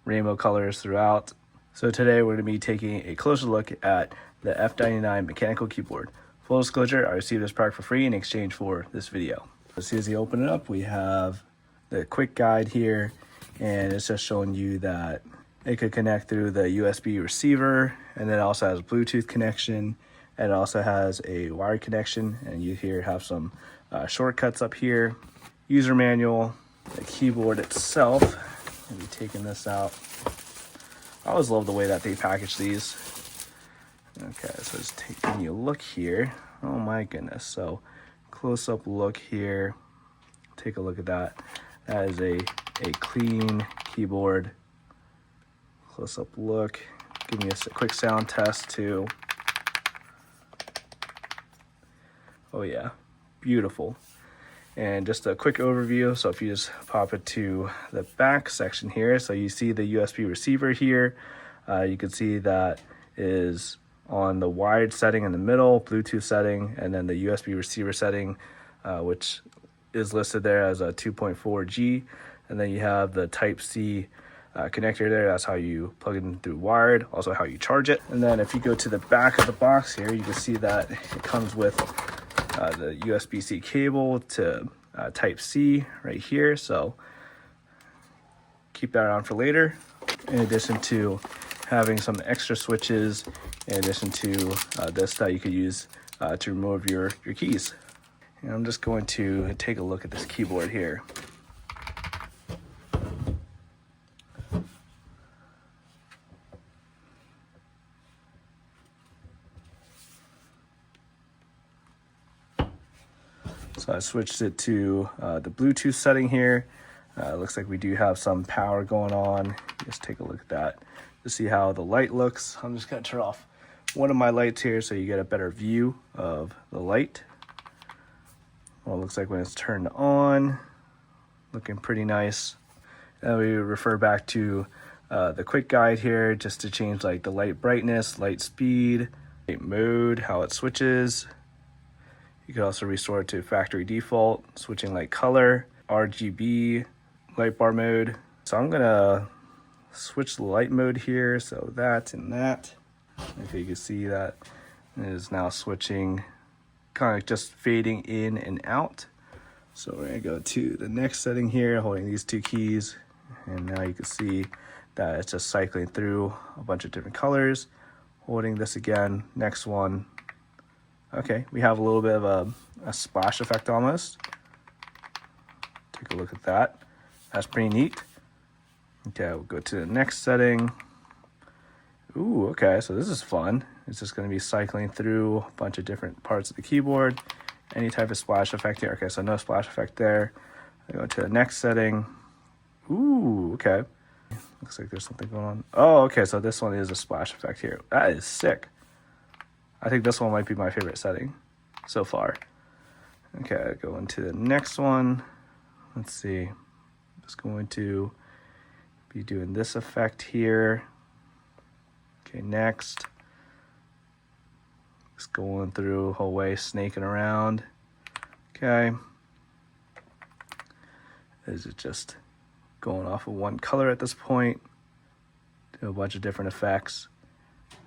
rainbow colors throughout. So today we're going to be taking a closer look at the F99 mechanical keyboard. Full disclosure, I received this product for free in exchange for this video. As soon as you open it up, we have the quick guide here, and it's just showing you that it could connect through the USB receiver, and then it also has a Bluetooth connection, and it also has a wired connection, and you here have some shortcuts up here, user manual, the keyboard itself. I'll be taking this out. I always love the way that they package these. Okay, so just taking a look here. Oh my goodness. So close-up look here. Take a look at that. That is a clean keyboard. Close-up look. Give me a quick sound test too. Oh yeah, beautiful. And just a quick overview. So if you just pop it to the back section here, so you see the USB receiver here. You can see that is on the wired setting in the middle, Bluetooth setting, and then the USB receiver setting, which is listed there as a 2.4G. And then you have the Type-C connector there. That's how you plug it in through wired, also how you charge it. And then if you go to the back of the box here, you can see that it comes with the USB-C cable to Type-C right here. So keep that on for later. In addition to having some extra switches, in addition to this that you could use to remove your keys. And I'm just going to take a look at this keyboard here. So I switched it to the Bluetooth setting here. Looks like we do have some power going on. Just take a look at that to see how the light looks. I'm just gonna turn off one of my lights here so you get a better view of the light. Well, it looks like when it's turned on, looking pretty nice. And we refer back to the quick guide here just to change like the light brightness, light speed, light mode, how it switches. You can also restore it to factory default, switching light color, RGB, light bar mode. So I'm gonna switch the light mode here, so that and that. If you can see that it is now switching, kind of just fading in and out. So we're gonna go to the next setting here, holding these two keys, and now you can see that it's just cycling through a bunch of different colors. Holding this again, next one. Okay, we have a little bit of a splash effect almost. Take a look at that. That's pretty neat. Okay, we'll go to the next setting. Ooh, okay, so this is fun. It's just gonna be cycling through a bunch of different parts of the keyboard. Any type of splash effect here. Okay, so no splash effect there. I go to the next setting. Ooh, okay. Looks like there's something going on. Oh, okay, so this one is a splash effect here. That is sick. I think this one might be my favorite setting so far. Okay, go into the next one. Let's see. Just going to be doing this effect here. Okay, next. Just going through the whole way, snaking around. Okay. Is it just going off of one color at this point? Do a bunch of different effects.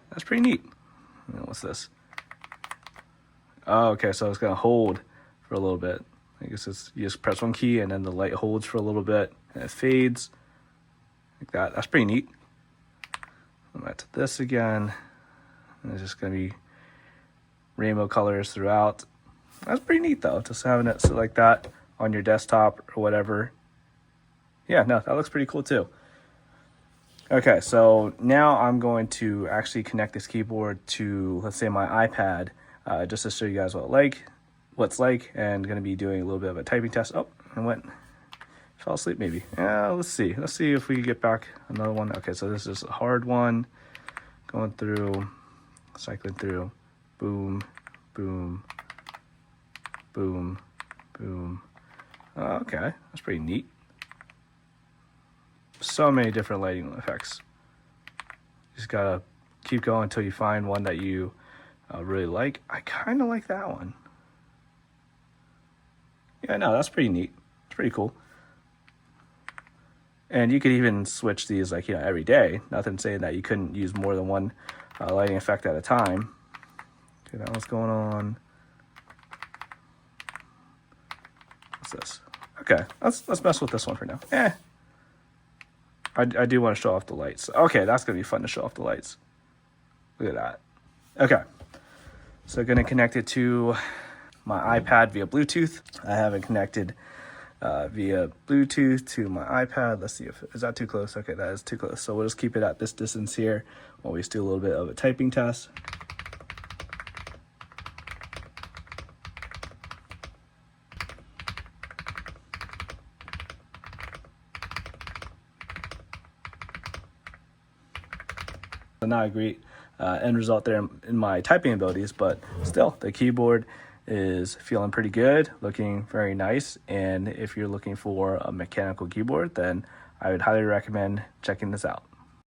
That's pretty neat. What's this? Oh, okay, so it's gonna hold for a little bit. I guess it's, you just press one key and then the light holds for a little bit and it fades like that. That's pretty neat. I'm back to this again. And it's just gonna be rainbow colors throughout. That's pretty neat though, just having it so like that on your desktop or whatever. Yeah, no, that looks pretty cool too. Okay, so now I'm going to actually connect this keyboard to, let's say, my iPad, just to show you guys what's like, and going to be doing a little bit of a typing test. Oh, I fell asleep maybe. Yeah, let's see if we can get back another one. Okay, so this is a hard one, going through, cycling through, boom, boom, boom, boom. Okay, that's pretty neat. So many different lighting effects. You just gotta keep going until you find one that you really like. I kind of like that one. Yeah, no, that's pretty neat. It's pretty cool. And you could even switch these like, you know, every day. Nothing saying that you couldn't use more than one lighting effect at a time. Okay, that one's going on. What's this? Okay, let's mess with this one for now. I do want to show off the lights. Okay, that's going to be fun to show off the lights. Look at that. Okay, so going to connect it to my iPad via Bluetooth. I have it connected via Bluetooth to my iPad. Let's see if, is that too close? Okay, that is too close. So we'll just keep it at this distance here while we do a little bit of a typing test. So not a great end result there in my typing abilities, but still the keyboard is feeling pretty good, looking very nice. And if you're looking for a mechanical keyboard, then I would highly recommend checking this out.